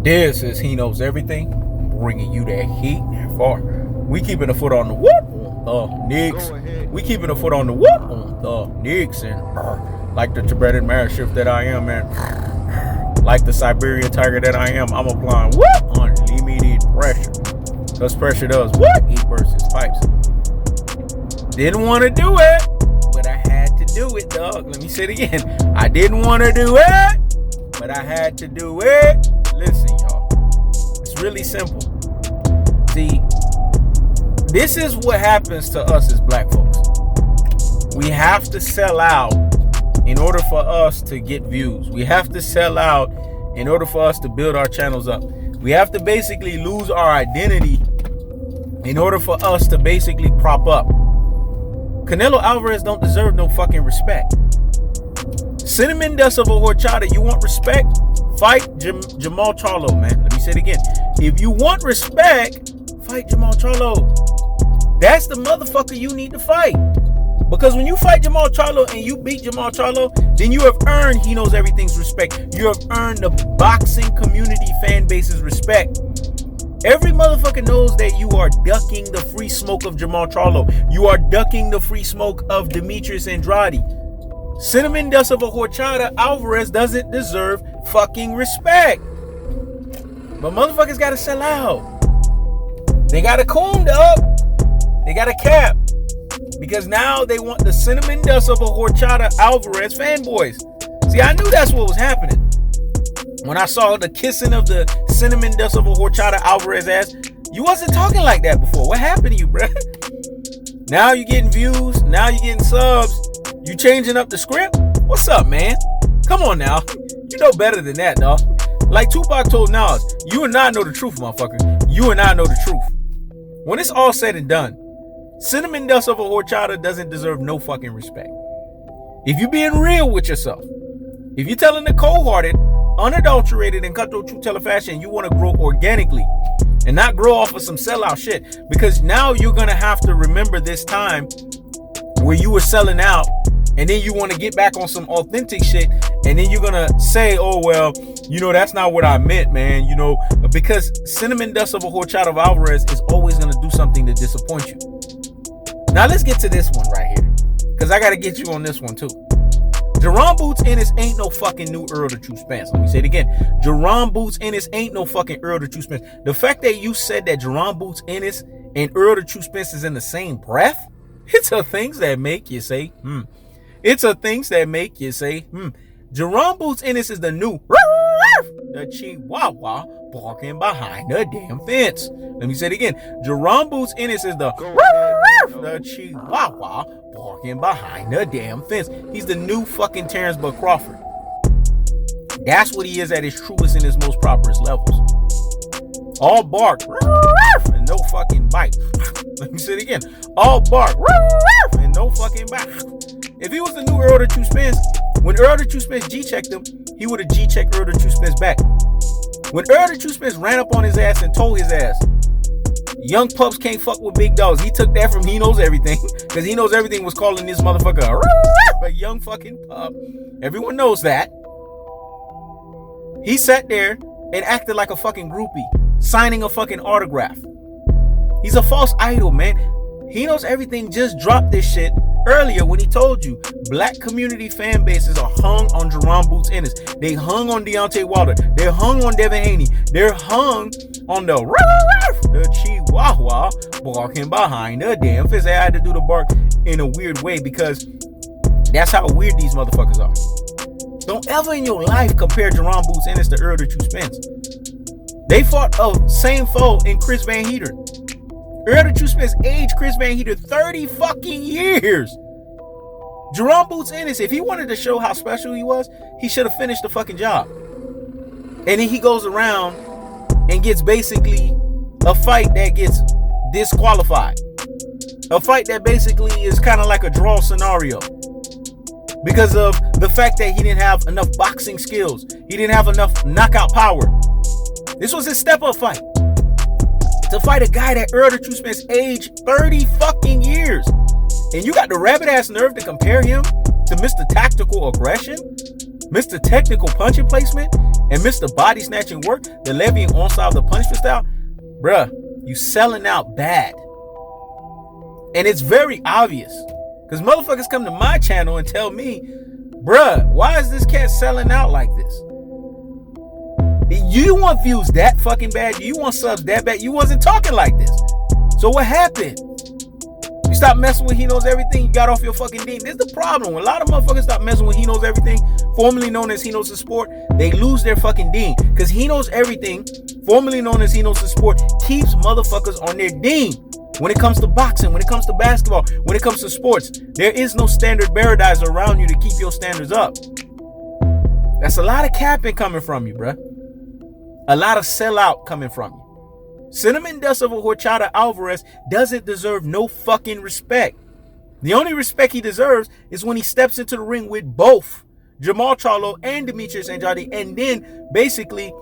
This is He Knows Everything, bringing you that heat far. We keeping a foot on the whoop on the Knicks. We keeping a foot on the whoop on the Knicks. And like the Tibetan Mastiff that I am, man, like the Siberian Tiger that I am, I'm applying whoop unlimited pressure. Because pressure does what? It bursts its pipes. Didn't want to do it, but I had to do it, dog. Let me say it again. I didn't want to do it, but I had to do it. Listen, y'all. It's really simple. See, this is what happens to us as black folks. We have to sell out in order for us to get views. We have to sell out in order for us to build our channels up. We have to basically lose our identity in order for us to basically prop up. Canelo Alvarez don't deserve no fucking respect. Cinammon da Silva Horchata, you want respect? Fight Jamal Charlo, man. Let me say it again. If you want respect, fight Jamal Charlo. That's the motherfucker you need to fight. Because when you fight Jamal Charlo and you beat Jamal Charlo, then you have earned He Knows Everything's respect. You have earned the boxing community fan base's respect. Every motherfucker knows that you are ducking the free smoke of Jamal Charlo. You are ducking the free smoke of Demetrius Andrade. Cinammon da Silva Horchata Alvarez doesn't deserve fucking respect. But motherfuckers gotta sell out. They gotta cooned up. They gotta cap. Because now they want the Cinammon da Silva Horchata Alvarez fanboys. See, I knew that's what was happening. When I saw the kissing of the Cinammon da Silva Horchata Alvarez ass, you wasn't talking like that before. What happened to you, bruh? Now you getting views. Now you getting subs. You changing up the script? What's up, man? Come on now. You know better than that, dog. Like Tupac told Nas, you and I know the truth, motherfucker. You and I know the truth. When it's all said and done, Cinammon da Silva Horchata doesn't deserve no fucking respect. If you being real with yourself, if you're telling the cold-hearted, unadulterated, and cutthroat true teller fashion, you want to grow organically and not grow off of some sellout shit, because now you're going to have to remember this time where you were selling out, and then you want to get back on some authentic shit, and then you're going to say, oh, well, you know, that's not what I meant, man, you know, because Cinammon da Silva Horchata Alvarez is always going to do something to disappoint you. Now, let's get to this one right here, because I got to get you on this one, too. Jaron Boots Ennis ain't no fucking new Errol the True Spence. Let me say it again. Jaron Boots Ennis ain't no fucking Errol the True Spence. The fact that you said that Jaron Boots Ennis and Errol the True Spence is in the same breath, it's a things that make you say, It's a things that make you say, Jaron Boots Ennis is the new the Chihuahua barking behind the damn fence. Let me say it again. Jaron Boots Ennis is the Chihuahua barking behind the damn fence. He's the new fucking Terrence Bud Crawford. That's what he is at his truest and his most properest levels. All bark and no fucking bite. Let me say it again. All bark and no fucking bite. If he was the new Errol the True Spence, when Errol the True Spence G-checked him, he would have G-checked Errol the True Spence back. When Errol the True Spence ran up on his ass and told his ass, young pups can't fuck with big dogs, he took that from He Knows Everything, because He Knows Everything was calling this motherfucker a young fucking pup. Everyone knows that. He sat there and acted like a fucking groupie, signing a fucking autograph. He's a false idol, man. He Knows Everything just dropped this shit earlier when he told you black community fan bases are hung on Jaron Boots Ennis. They hung on Deontay Wilder. They're hung on Devin Haney. They're hung on the Chihuahua barking behind the damn fence. I had to do the bark in a weird way because that's how weird these motherfuckers are. Don't ever in your life compare Jaron Boots Ennis to Errol the True Spence. They fought a same foe in Chris Van Heater. Errol the True Spence aged Chris Van Heater 30 fucking years. Jaron Boots Ennis, if he wanted to show how special he was, he should have finished the fucking job. And then he goes around and gets basically a fight that gets disqualified. A fight that basically is kind of like a draw scenario. Because of the fact that he didn't have enough boxing skills. He didn't have enough knockout power. This was his step-up fight. To fight a guy that Errol the True Spence aged 30 fucking years. And you got the rabbit ass nerve to compare him to Mr. Tactical Aggression? Mr. Technical punching placement and Mr. Body snatching work, the levying onslaught of the punishment style, bruh, you selling out bad. And it's very obvious. Because motherfuckers come to my channel and tell me, bruh, why is this cat selling out like this? You want views that fucking bad? You want subs that bad? You wasn't talking like this. So what happened? You stopped messing with He Knows Everything, you got off your fucking dean. This is the problem. When a lot of motherfuckers stop messing with He Knows Everything, formerly known as He Knows the Sport, they lose their fucking dean. Because He Knows Everything, formerly known as He Knows the Sport, keeps motherfuckers on their dean. When it comes to boxing, when it comes to basketball, when it comes to sports, there is no standard paradise around you to keep your standards up. That's a lot of capping coming from you, bruh. A lot of sellout coming from you. Cinammon Dust of a Horchata Alvarez doesn't deserve no fucking respect. The only respect he deserves is when he steps into the ring with both Jamal Charlo and Demetrius Andrade, and then basically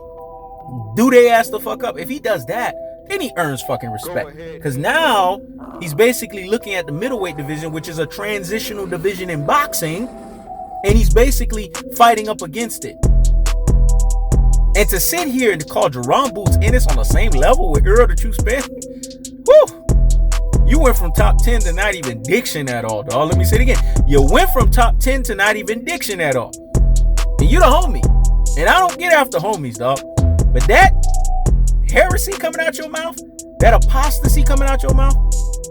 do they ass the fuck up. If he does that, then he earns fucking respect. Because now he's basically looking at the middleweight division, which is a transitional division in boxing, and he's basically fighting up against it. And to sit here and to call Jaron Boots Ennis on the same level with Errol the True Spence, whoo! You went from top 10 to not even diction at all, dog. Let me say it again. You went from top 10 to not even diction at all. And you the homie. And I don't get after homies, dog. But that heresy coming out your mouth, that apostasy coming out your mouth,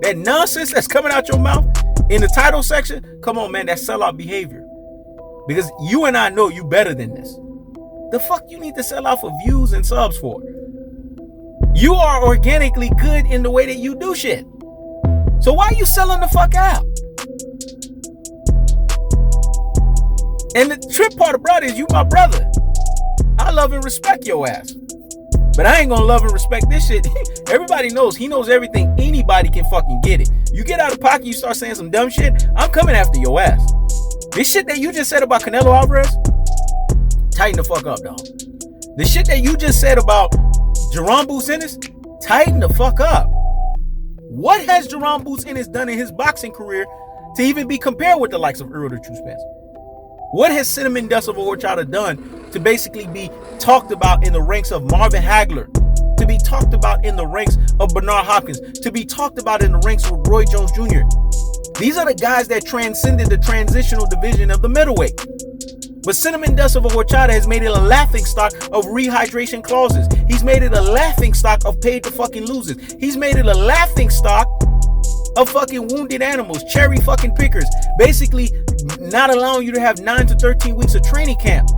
that nonsense that's coming out your mouth in the title section, come on, man, that's sellout behavior. Because you and I know you better than this. The fuck you need to sell out for views and subs for? You are organically good in the way that you do shit. So why are you selling the fuck out? And the trip part about it is you my brother. I love and respect your ass. But I ain't gonna love and respect this shit. Everybody knows He Knows Everything. Anybody can fucking get it. You get out of pocket, you start saying some dumb shit, I'm coming after your ass. This shit that you just said about Canelo Alvarez, tighten the fuck up, dog. The shit that you just said about Jaron Boots Ennis, tighten the fuck up. What has Jaron Boots Ennis done in his boxing career to even be compared with the likes of Errol the True Spence? What has Cinammon Dust of a Horchata done to basically be talked about in the ranks of Marvin Hagler, to be talked about in the ranks of Bernard Hopkins, to be talked about in the ranks of Roy Jones Jr.? These are the guys that transcended the transitional division of the middleweight. But Cinammon Dust of a Horchata has made it a laughing stock of rehydration clauses. He's made it a laughing stock of paid to fucking losers. He's made it a laughing stock of fucking wounded animals, cherry fucking pickers, basically not allowing you to have 9 to 13 weeks of training camp.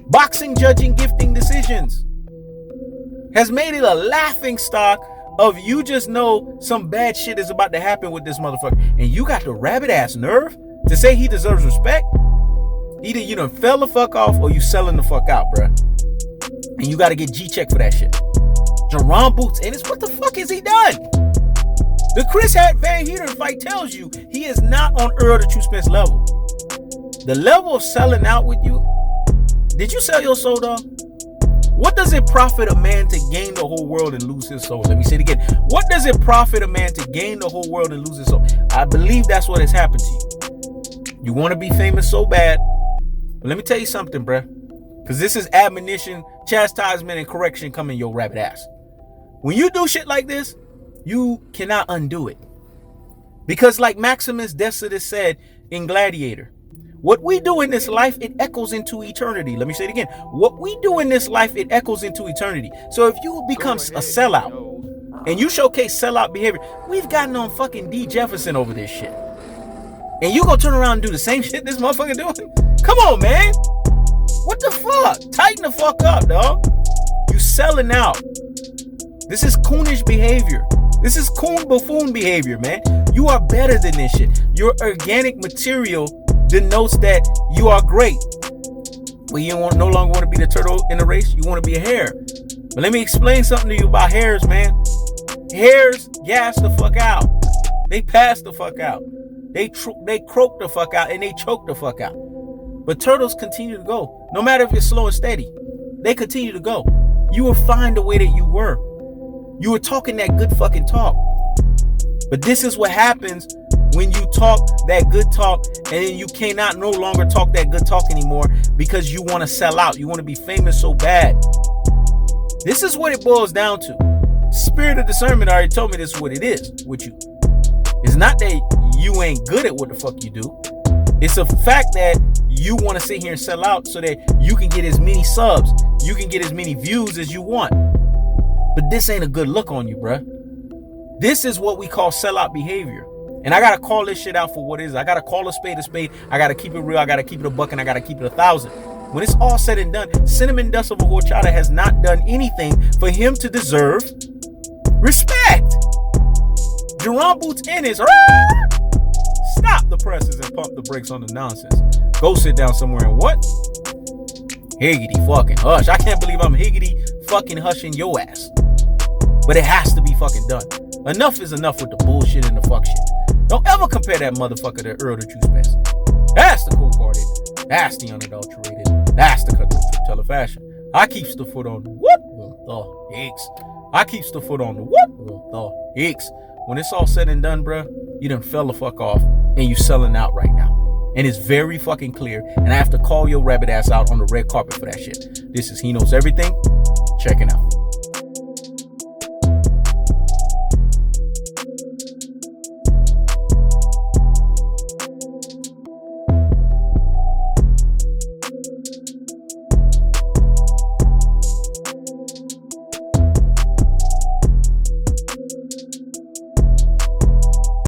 Boxing judging gifting decisions has made it a laughing stock of you just know some bad shit is about to happen with this motherfucker. And you got the rabbit ass nerve to say he deserves respect? Either you done fell the fuck off or you selling the fuck out, bruh. And you got to get G-check for that shit. Jaron Boots Ennis, what the fuck has he done? The Chris Van Heeren fight tells you he is not on Errol the True Spence level. The level of selling out with you. Did you sell your soul, dog? What does it profit a man to gain the whole world and lose his soul? Let me say it again. What does it profit a man to gain the whole world and lose his soul? I believe that's what has happened to you. You want to be famous so bad. But let me tell you something, bruh. Because this is admonition, chastisement, and correction coming your rabbit ass. When you do shit like this, you cannot undo it. Because like Maximus Decitus said in Gladiator, what we do in this life, it echoes into eternity. Let me say it again. What we do in this life, it echoes into eternity. So if you become a sellout and you showcase sellout behavior, we've gotten on fucking D. Jefferson over this shit. And you gonna turn around and do the same shit this motherfucker doing? Come on, man. What the fuck? Tighten the fuck up, dog. You selling out. This is coonish behavior. This is coon buffoon behavior, man. You are better than this shit. Your organic material denotes that you are great. But you no longer want to be the turtle in the race. You want to be a hare. But let me explain something to you about hares, man. Hares gas the fuck out. They pass the fuck out. They croak the fuck out and they choke the fuck out. But turtles continue to go. No matter if it's slow and steady, they continue to go. You will find the way that you were. You were talking that good fucking talk. But this is what happens when you talk that good talk and then you cannot no longer talk that good talk anymore because you want to sell out. You want to be famous so bad. This is what it boils down to. Spirit of discernment already told me this is what it is with you. It's not that you ain't good at what the fuck you do. It's a fact that you want to sit here and sell out so that you can get as many subs, you can get as many views as you want. But this ain't a good look on you, bruh. This is what we call sellout behavior. And I gotta call this shit out for what it is. I gotta call a spade a spade. I gotta keep it real. I gotta keep it a buck, and I gotta keep it 1,000. When it's all said and done, Cinammon Dust of a Horchata has not done anything for him to deserve respect. Jaron Boots Ennis. Stop the presses and pump the brakes on the nonsense. Go sit down somewhere and what? Higgity fucking hush. I can't believe I'm higgity fucking hushing your ass. But it has to be fucking done. Enough is enough with the bullshit and the fuck shit. Don't ever compare that motherfucker to Errol the True Spence. That's the cold-hearted. That's the unadulterated. That's the cut through fashion. I keeps the foot on the what? The Hicks. I keeps the foot on the what? The Hicks. When it's all said and done, bruh, you done fell the fuck off and you selling out right now. And it's very fucking clear. And I have to call your rabbit ass out on the red carpet for that shit. This is He Knows Everything. Checking out.